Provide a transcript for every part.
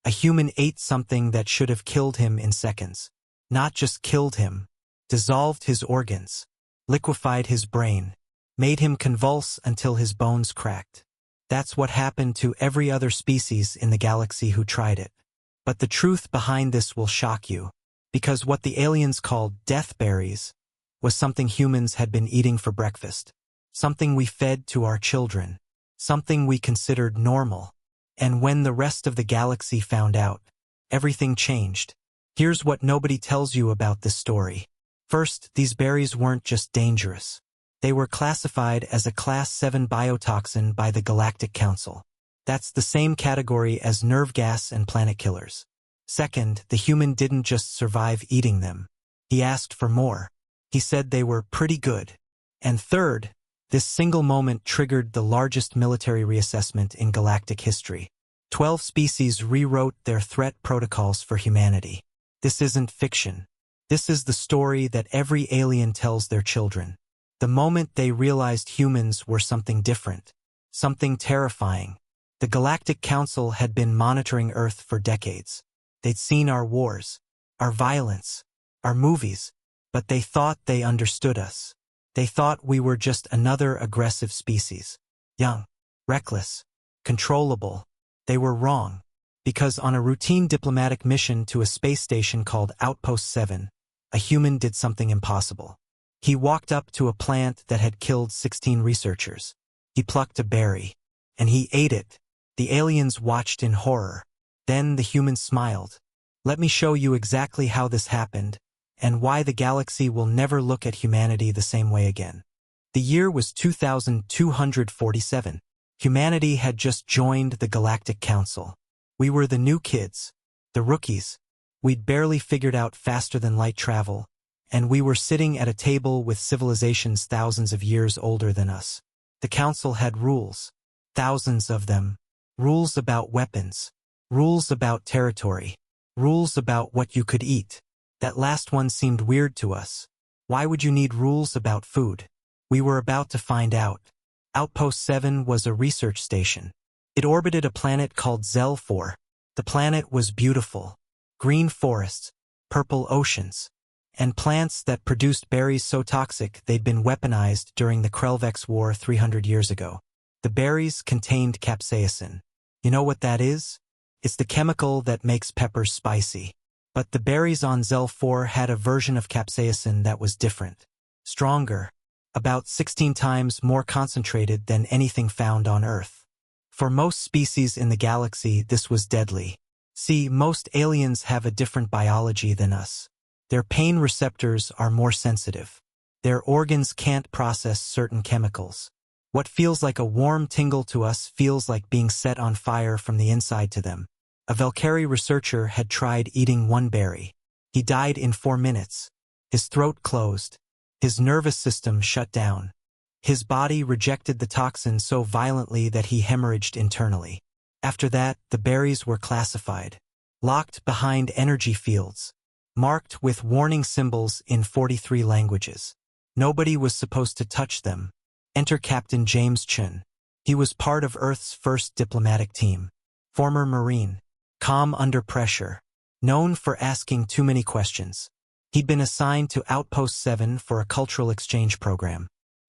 A human ate something that should have killed him in seconds. Not just killed him, dissolved his organs, liquefied his brain, made him convulse until his bones cracked. That's what happened to every other species in the galaxy who tried it. But the truth behind this will shock you, because what the aliens called death berries was something humans had been eating for breakfast, something we fed to our children, something we considered normal. And when the rest of the galaxy found out, everything changed. Here's what nobody tells you about this story. First, these berries weren't just dangerous. They were classified as a Class 7 biotoxin by the Galactic Council. That's the same category as nerve gas and planet killers. Second, the human didn't just survive eating them. He asked for more. He said they were pretty good. And third, this single moment triggered the largest military reassessment in galactic history. 12 species rewrote their threat protocols for humanity. This isn't fiction. This is the story that every alien tells their children. The moment they realized humans were something different, something terrifying. The Galactic Council had been monitoring Earth for decades. They'd seen our wars, our violence, our movies, but they thought they understood us. They thought we were just another aggressive species. Young, reckless, controllable. They were wrong. Because on a routine diplomatic mission to a space station called Outpost 7, a human did something impossible. He walked up to a plant that had killed 16 researchers. He plucked a berry, and he ate it. The aliens watched in horror. Then the human smiled. Let me show you exactly how this happened, and why the galaxy will never look at humanity the same way again. The year was 2247. Humanity had just joined the Galactic Council. We were the new kids, the rookies. We'd barely figured out faster-than-light travel, and we were sitting at a table with civilizations thousands of years older than us. The Council had rules, thousands of them, rules about weapons, rules about territory, rules about what you could eat. That last one seemed weird to us. Why would you need rules about food? We were about to find out. Outpost 7 was a research station. It orbited a planet called Zel 4. The planet was beautiful. Green forests, purple oceans, and plants that produced berries so toxic they'd been weaponized during the Krelvex War 300 years ago. The berries contained capsaicin. You know what that is? It's the chemical that makes peppers spicy. But the berries on Zel 4 had a version of capsaicin that was different. Stronger. About 16 times more concentrated than anything found on Earth. For most species in the galaxy, this was deadly. See, most aliens have a different biology than us. Their pain receptors are more sensitive. Their organs can't process certain chemicals. What feels like a warm tingle to us feels like being set on fire from the inside to them. A Valkyrie researcher had tried eating one berry. He died in 4 minutes. His throat closed. His nervous system shut down. His body rejected the toxin so violently that he hemorrhaged internally. After that, the berries were classified, locked behind energy fields, marked with warning symbols in 43 languages. Nobody was supposed to touch them. Enter Captain James Chun. He was part of Earth's first diplomatic team. Former Marine, calm under pressure, known for asking too many questions. He'd been assigned to Outpost 7 for a cultural exchange program.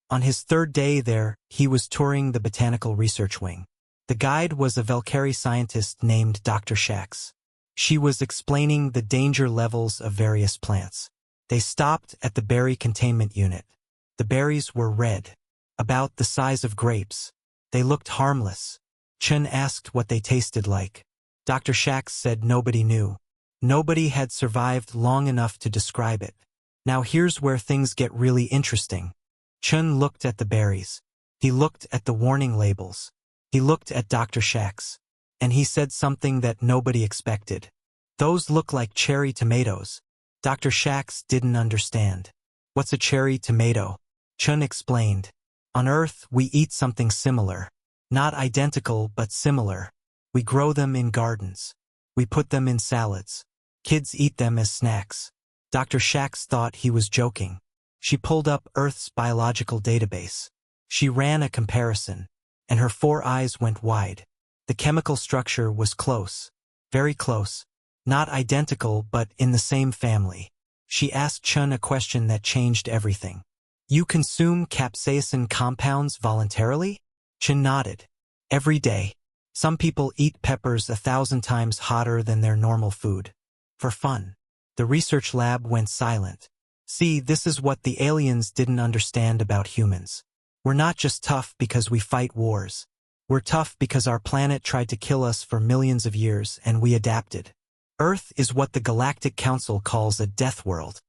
On his 3rd day there, he was touring the botanical research wing. The guide was a Valkyrie scientist named Dr. Shax. She was explaining the danger levels of various plants. They stopped at the berry containment unit. The berries were red, about the size of grapes. They looked harmless. Chun asked what they tasted like. Dr. Shax said nobody knew. Nobody had survived long enough to describe it. Now here's where things get really interesting. Chun looked at the berries. He looked at the warning labels. He looked at Dr. Shax. And he said something that nobody expected. Those look like cherry tomatoes. Dr. Shax didn't understand. What's a cherry tomato? Chun explained. On Earth, we eat something similar. Not identical, but similar. We grow them in gardens. We put them in salads. Kids eat them as snacks. Dr. Shax thought he was joking. She pulled up Earth's biological database. She ran a comparison, and her 4 eyes went wide. The chemical structure was close. Very close. Not identical, but in the same family. She asked Chun a question that changed everything. You consume capsaicin compounds voluntarily? Chun nodded. Every day. Some people eat peppers 1,000 times hotter than their normal food. For fun. The research lab went silent. See, this is what the aliens didn't understand about humans. We're not just tough because we fight wars. We're tough because our planet tried to kill us for millions of years and we adapted. Earth is what the Galactic Council calls a death world.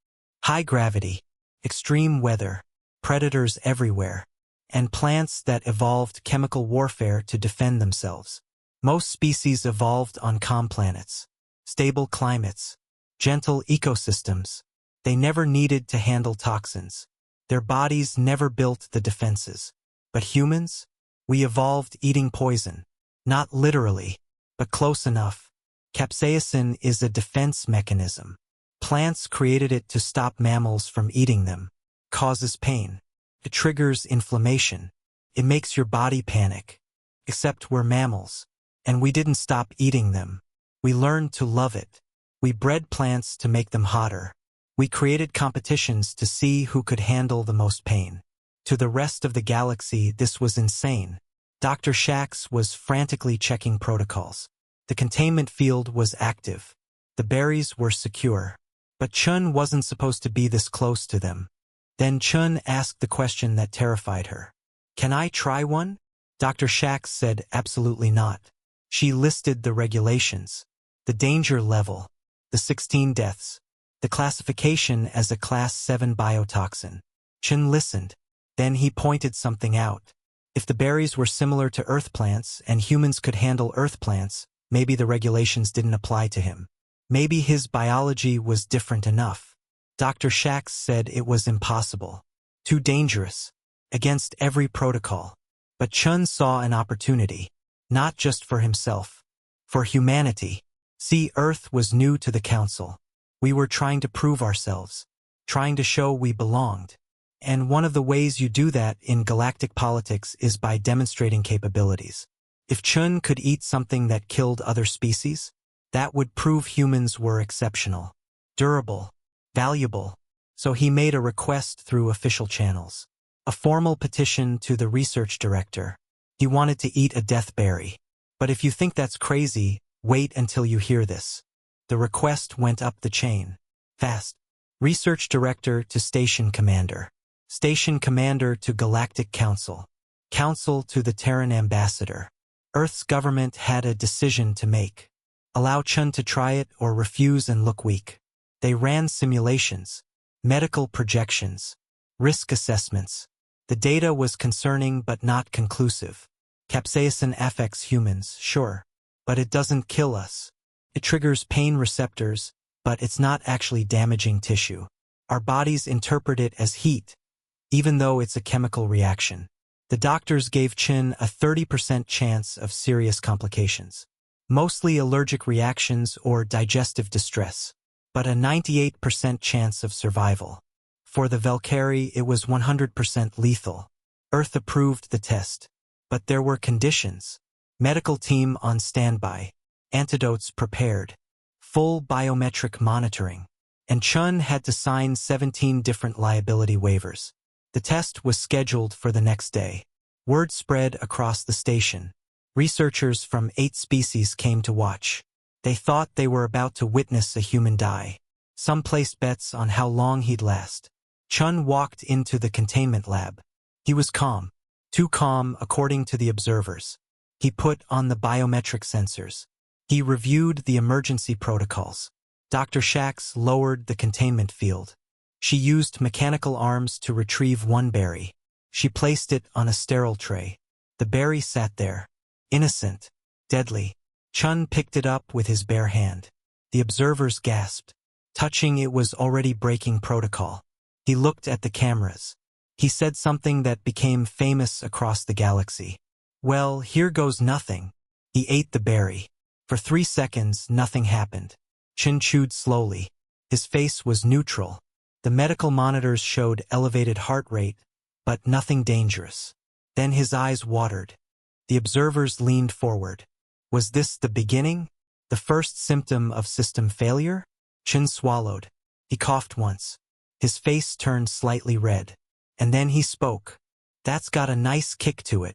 High gravity, extreme weather, predators everywhere, and plants that evolved chemical warfare to defend themselves. Most species evolved on calm planets, stable climates, gentle ecosystems. They never needed to handle toxins. Their bodies never built the defenses. But humans? We evolved eating poison. Not literally, but close enough. Capsaicin is a defense mechanism. Plants created it to stop mammals from eating them. Causes pain. It triggers inflammation. It makes your body panic. Except we're mammals. And we didn't stop eating them. We learned to love it. We bred plants to make them hotter. We created competitions to see who could handle the most pain. To the rest of the galaxy, this was insane. Dr. Shax was frantically checking protocols. The containment field was active. The berries were secure. But Chun wasn't supposed to be this close to them. Then Chun asked the question that terrified her. Can I try one? Dr. Shax said absolutely not. She listed the regulations, the danger level, the 16 deaths, the classification as a Class 7 biotoxin. Chun listened. Then he pointed something out. If the berries were similar to earth plants and humans could handle earth plants, maybe the regulations didn't apply to him. Maybe his biology was different enough. Dr. Shax said it was impossible. Too dangerous. Against every protocol. But Chun saw an opportunity. Not just for himself. For humanity. See, Earth was new to the Council. We were trying to prove ourselves. Trying to show we belonged. And one of the ways you do that in galactic politics is by demonstrating capabilities. If Chun could eat something that killed other species, that would prove humans were exceptional, durable, valuable. So he made a request through official channels. A formal petition to the research director. He wanted to eat a death berry. But if you think that's crazy, wait until you hear this. The request went up the chain. Fast. Research director to station commander. Station commander to Galactic Council. Council to the Terran ambassador. Earth's government had a decision to make. Allow Chun to try it or refuse and look weak. They ran simulations, medical projections, risk assessments. The data was concerning but not conclusive. Capsaicin affects humans, sure, but it doesn't kill us. It triggers pain receptors, but it's not actually damaging tissue. Our bodies interpret it as heat, even though it's a chemical reaction. The doctors gave Chin a 30% chance of serious complications, mostly allergic reactions or digestive distress, but a 98% chance of survival. For the Valkyrie, it was 100% lethal. Earth approved the test. But there were conditions. Medical team on standby. Antidotes prepared. Full biometric monitoring. And Chun had to sign 17 different liability waivers. The test was scheduled for the next day. Word spread across the station. Researchers from 8 species came to watch. They thought they were about to witness a human die. Some placed bets on how long he'd last. Chun walked into the containment lab. He was calm. Too calm, according to the observers. He put on the biometric sensors. He reviewed the emergency protocols. Dr. Shax lowered the containment field. She used mechanical arms to retrieve one berry. She placed it on a sterile tray. The berry sat there. Innocent. Deadly. Chun picked it up with his bare hand. The observers gasped. Touching it was already breaking protocol. He looked at the cameras. He said something that became famous across the galaxy. Well, here goes nothing. He ate the berry. For 3 seconds, nothing happened. Chin chewed slowly. His face was neutral. The medical monitors showed elevated heart rate, but nothing dangerous. Then his eyes watered. The observers leaned forward. Was this the beginning? The first symptom of system failure? Chen swallowed. He coughed once. His face turned slightly red. And then he spoke. That's got a nice kick to it.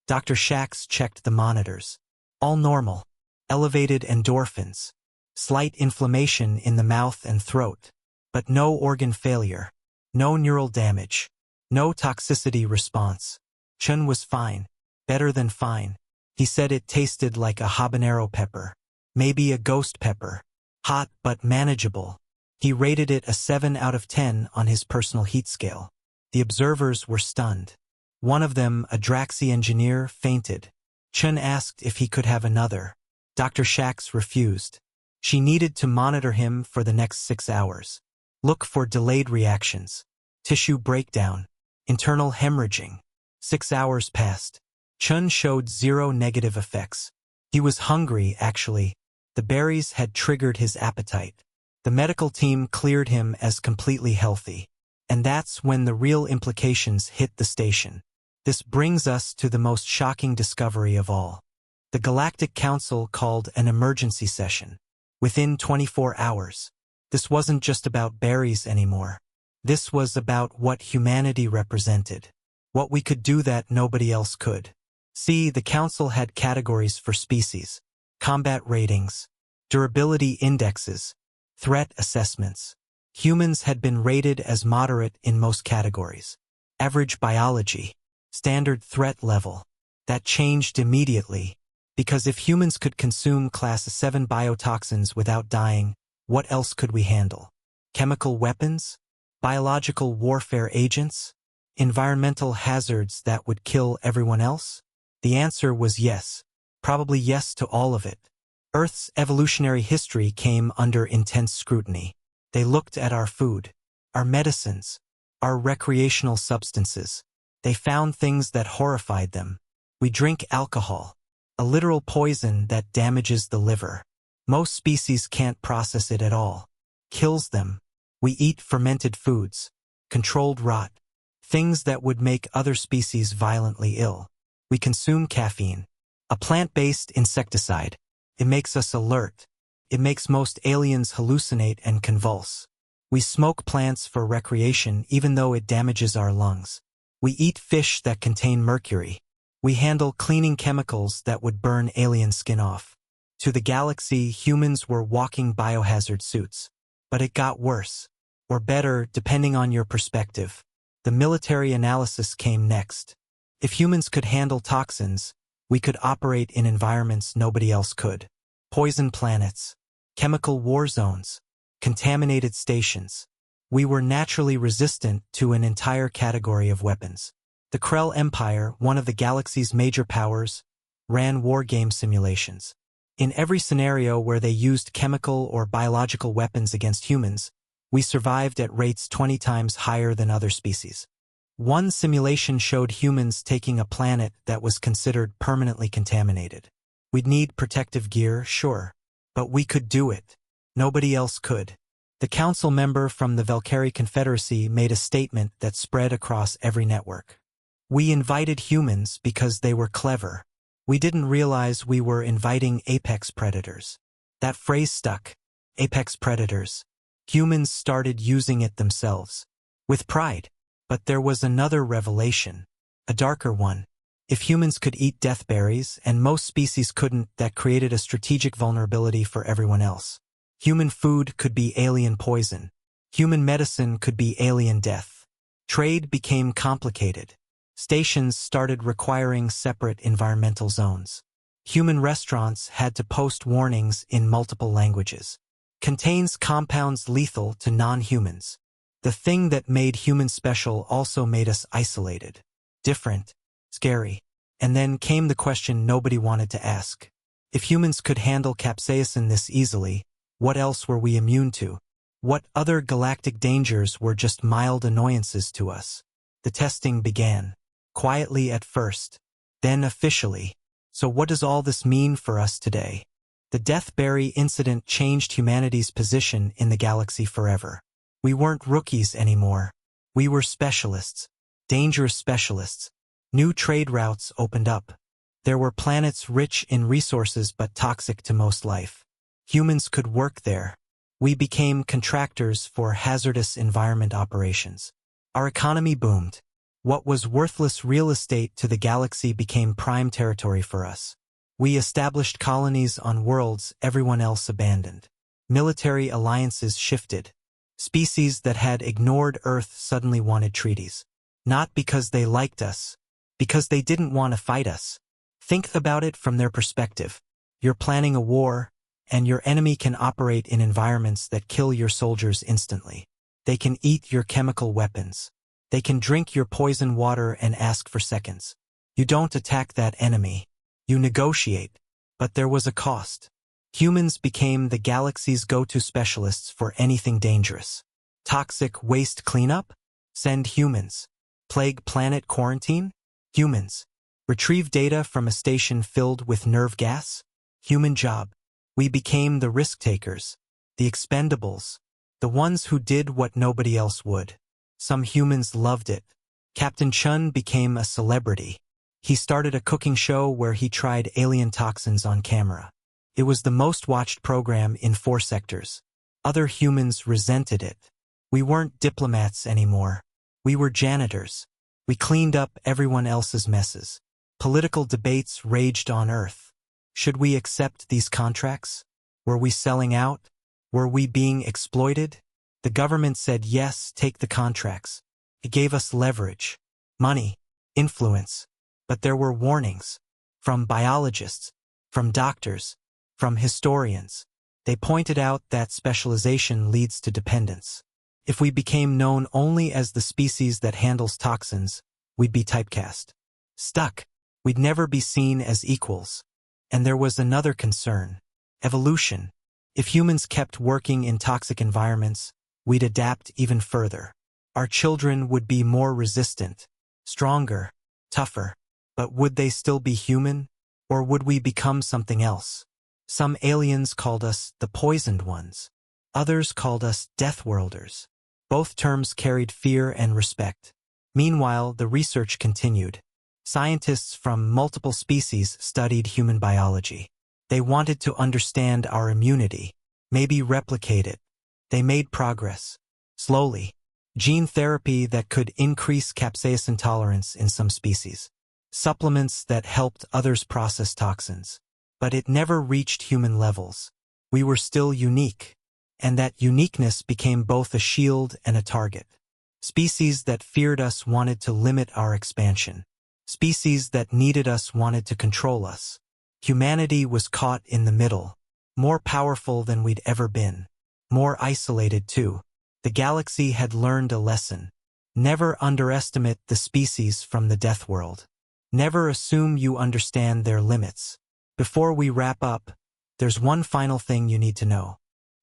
Dr. Shax checked the monitors. All normal. Elevated endorphins. Slight inflammation in the mouth and throat. But no organ failure. No neural damage. No toxicity response. Chen was fine. Better than fine. He said it tasted like a habanero pepper. Maybe a ghost pepper. Hot but manageable. He rated it a 7 out of 10 on his personal heat scale. The observers were stunned. One of them, a Draxi engineer, fainted. Chen asked if he could have another. Dr. Shax refused. She needed to monitor him for the next 6 hours. Look for delayed reactions. Tissue breakdown. Internal hemorrhaging. 6 hours passed. Chen showed 0 negative effects. He was hungry, actually. The berries had triggered his appetite. The medical team cleared him as completely healthy. And that's when the real implications hit the station. This brings us to the most shocking discovery of all. The Galactic Council called an emergency session. Within 24 hours. This wasn't just about berries anymore. This was about what humanity represented. What we could do that nobody else could. See, the Council had categories for species, combat ratings, durability indexes, threat assessments. Humans had been rated as moderate in most categories. Average biology, standard threat level. That changed immediately, because if humans could consume Class 7 biotoxins without dying, what else could we handle? Chemical weapons? Biological warfare agents? Environmental hazards that would kill everyone else? The answer was yes. Probably yes to all of it. Earth's evolutionary history came under intense scrutiny. They looked at our food, our medicines, our recreational substances. They found things that horrified them. We drink alcohol, a literal poison that damages the liver. Most species can't process it at all. Kills them. We eat fermented foods, controlled rot, things that would make other species violently ill. We consume caffeine, a plant-based insecticide. It makes us alert. It makes most aliens hallucinate and convulse. We smoke plants for recreation even though it damages our lungs. We eat fish that contain mercury. We handle cleaning chemicals that would burn alien skin off. To the galaxy, humans were walking biohazard suits. But it got worse. Or better, depending on your perspective. The military analysis came next. If humans could handle toxins, we could operate in environments nobody else could. Poison planets, chemical war zones, contaminated stations. We were naturally resistant to an entire category of weapons. The Krell Empire, one of the galaxy's major powers, ran war game simulations. In every scenario where they used chemical or biological weapons against humans, we survived at rates 20 times higher than other species. One simulation showed humans taking a planet that was considered permanently contaminated. We'd need protective gear, sure, but we could do it. Nobody else could. The council member from the Valkyrie Confederacy made a statement that spread across every network. We invited humans because they were clever. We didn't realize we were inviting apex predators. That phrase stuck. Apex predators. Humans started using it themselves. With pride. But there was another revelation. A darker one. If humans could eat death berries, and most species couldn't, that created a strategic vulnerability for everyone else. Human food could be alien poison. Human medicine could be alien death. Trade became complicated. Stations started requiring separate environmental zones. Human restaurants had to post warnings in multiple languages. Contains compounds lethal to non-humans. The thing that made humans special also made us isolated. Different. Scary. And then came the question nobody wanted to ask. If humans could handle capsaicin this easily, what else were we immune to? What other galactic dangers were just mild annoyances to us? The testing began. Quietly at first. Then officially. So what does all this mean for us today? The Deathberry incident changed humanity's position in the galaxy forever. We weren't rookies anymore. We were specialists. Dangerous specialists. New trade routes opened up. There were planets rich in resources but toxic to most life. Humans could work there. We became contractors for hazardous environment operations. Our economy boomed. What was worthless real estate to the galaxy became prime territory for us. We established colonies on worlds everyone else abandoned. Military alliances shifted. Species that had ignored Earth suddenly wanted treaties. Not because they liked us, because they didn't want to fight us. Think about it from their perspective. You're planning a war, and your enemy can operate in environments that kill your soldiers instantly. They can eat your chemical weapons. They can drink your poison water and ask for seconds. You don't attack that enemy. You negotiate. But there was a cost. Humans became the galaxy's go-to specialists for anything dangerous. Toxic waste cleanup? Send humans. Plague planet quarantine? Humans. Retrieve data from a station filled with nerve gas? Human job. We became the risk-takers, the expendables, the ones who did what nobody else would. Some humans loved it. Captain Chun became a celebrity. He started a cooking show where he tried alien toxins on camera. It was the most watched program in 4 sectors. Other humans resented it. We weren't diplomats anymore. We were janitors. We cleaned up everyone else's messes. Political debates raged on Earth. Should we accept these contracts? Were we selling out? Were we being exploited? The government said yes, take the contracts. It gave us leverage, money, influence. But there were warnings. From biologists, from doctors, from historians. They pointed out that specialization leads to dependence. If we became known only as the species that handles toxins, we'd be typecast. Stuck. We'd never be seen as equals. And there was another concern. Evolution. If humans kept working in toxic environments, we'd adapt even further. Our children would be more resistant, stronger, tougher. But would they still be human? Or would we become something else? Some aliens called us the poisoned ones. Others called us deathworlders. Both terms carried fear and respect. Meanwhile, the research continued. Scientists from multiple species studied human biology. They wanted to understand our immunity, maybe replicate it. They made progress. Slowly. Gene therapy that could increase capsaicin tolerance in some species. Supplements that helped others process toxins. But it never reached human levels. We were still unique. And that uniqueness became both a shield and a target. Species that feared us wanted to limit our expansion. Species that needed us wanted to control us. Humanity was caught in the middle. More powerful than we'd ever been. More isolated too. The galaxy had learned a lesson. Never underestimate the species from the death world. Never assume you understand their limits. Before we wrap up, there's one final thing you need to know.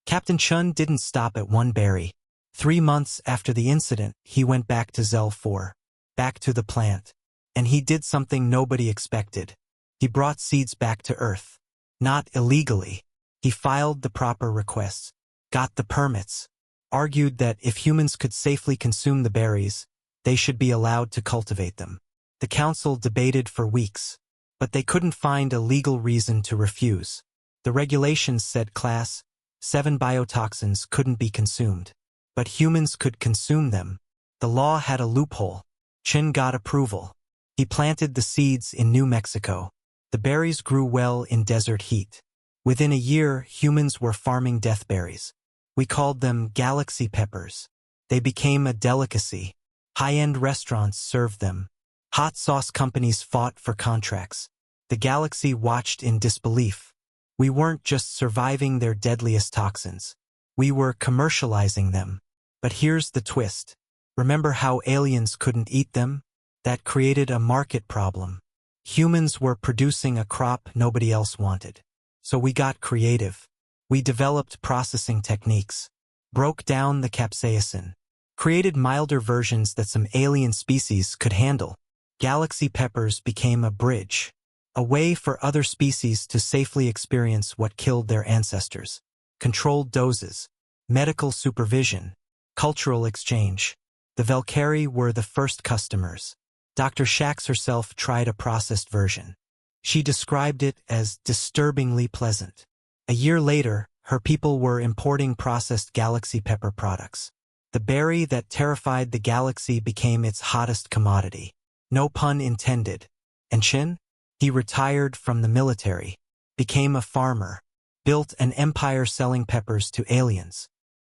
Captain Chun didn't stop at one berry. 3 months after the incident, he went back to Zell 4. Back to the plant. And he did something nobody expected. He brought seeds back to Earth. Not illegally. He filed the proper requests. Got the permits. Argued that if humans could safely consume the berries, they should be allowed to cultivate them. The council debated for weeks. But they couldn't find a legal reason to refuse. The regulations said Class 7 biotoxins couldn't be consumed. But humans could consume them. The law had a loophole. Chin got approval. He planted the seeds in New Mexico. The berries grew well in desert heat. Within a year, humans were farming deathberries. We called them galaxy peppers. They became a delicacy. High-end restaurants served them. Hot sauce companies fought for contracts. The galaxy watched in disbelief. We weren't just surviving their deadliest toxins. We were commercializing them. But here's the twist. Remember how aliens couldn't eat them? That created a market problem. Humans were producing a crop nobody else wanted. So we got creative. We developed processing techniques. Broke down the capsaicin. Created milder versions that some alien species could handle. Galaxy peppers became a bridge. A way for other species to safely experience what killed their ancestors. Controlled doses. Medical supervision. Cultural exchange. The Valkyrie were the first customers. Dr. Shax herself tried a processed version. She described it as disturbingly pleasant. A year later, her people were importing processed galaxy pepper products. The berry that terrified the galaxy became its hottest commodity. No pun intended. And Chin? He retired from the military, became a farmer, built an empire selling peppers to aliens.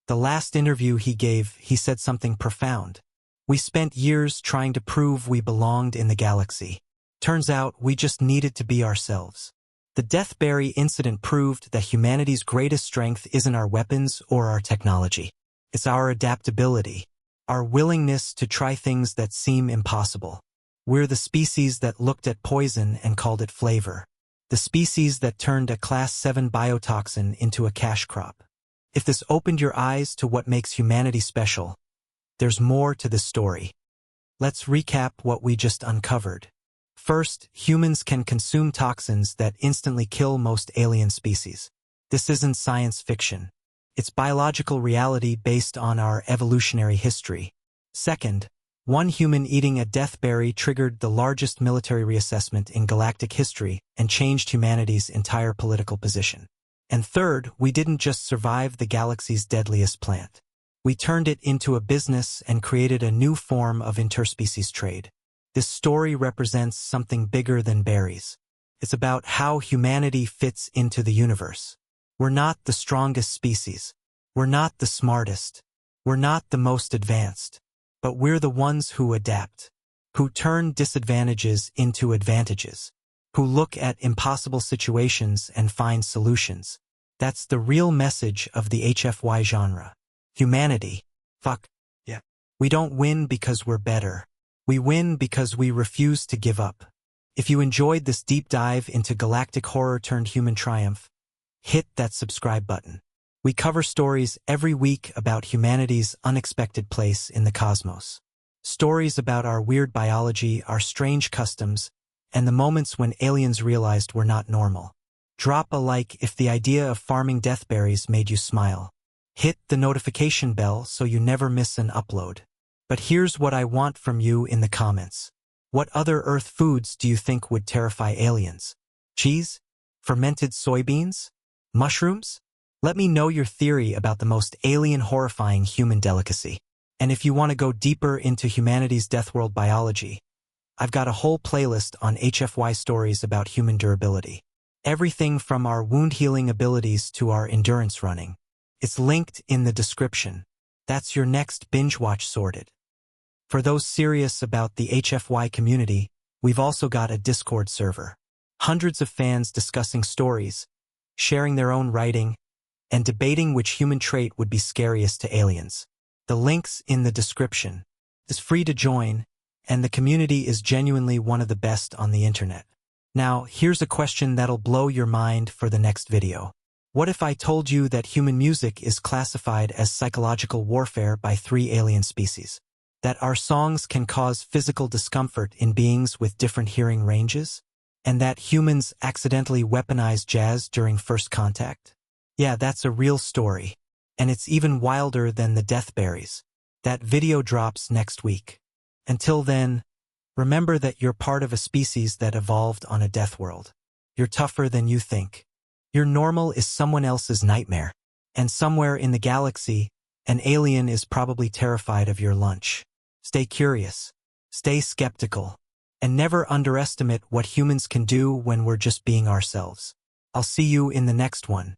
The last interview he gave, he said something profound. We spent years trying to prove we belonged in the galaxy. Turns out we just needed to be ourselves. The Deathberry incident proved that humanity's greatest strength isn't our weapons or our technology. It's our adaptability, our willingness to try things that seem impossible. We're the species that looked at poison and called it flavor. The species that turned a Class 7 biotoxin into a cash crop. If this opened your eyes to what makes humanity special, there's more to this story. Let's recap what we just uncovered. First, humans can consume toxins that instantly kill most alien species. This isn't science fiction. It's biological reality based on our evolutionary history. Second, one human eating a deathberry triggered the largest military reassessment in galactic history and changed humanity's entire political position. And third, we didn't just survive the galaxy's deadliest plant. We turned it into a business and created a new form of interspecies trade. This story represents something bigger than berries. It's about how humanity fits into the universe. We're not the strongest species. We're not the smartest. We're not the most advanced. But we're the ones who adapt, who turn disadvantages into advantages, who look at impossible situations and find solutions. That's the real message of the HFY genre. Humanity. Fuck. Yeah. We don't win because we're better. We win because we refuse to give up. If you enjoyed this deep dive into galactic horror turned human triumph, hit that subscribe button. We cover stories every week about humanity's unexpected place in the cosmos. Stories about our weird biology, our strange customs, and the moments when aliens realized we're not normal. Drop a like if the idea of farming deathberries made you smile. Hit the notification bell so you never miss an upload. But here's what I want from you in the comments. What other Earth foods do you think would terrify aliens? Cheese? Fermented soybeans? Mushrooms? Let me know your theory about the most alien horrifying human delicacy. And if you want to go deeper into humanity's deathworld biology, I've got a whole playlist on HFY stories about human durability. Everything from our wound healing abilities to our endurance running. It's linked in the description. That's your next binge watch sorted. For those serious about the HFY community, we've also got a Discord server. Hundreds of fans discussing stories, sharing their own writing, and debating which human trait would be scariest to aliens. The link's in the description. It's free to join, and the community is genuinely one of the best on the internet. Now, here's a question that'll blow your mind for the next video. What if I told you that human music is classified as psychological warfare by 3 alien species? That our songs can cause physical discomfort in beings with different hearing ranges? And that humans accidentally weaponize jazz during first contact? Yeah, that's a real story. And it's even wilder than the deathberries. That video drops next week. Until then, remember that you're part of a species that evolved on a death world. You're tougher than you think. Your normal is someone else's nightmare. And somewhere in the galaxy, an alien is probably terrified of your lunch. Stay curious. Stay skeptical. And never underestimate what humans can do when we're just being ourselves. I'll see you in the next one.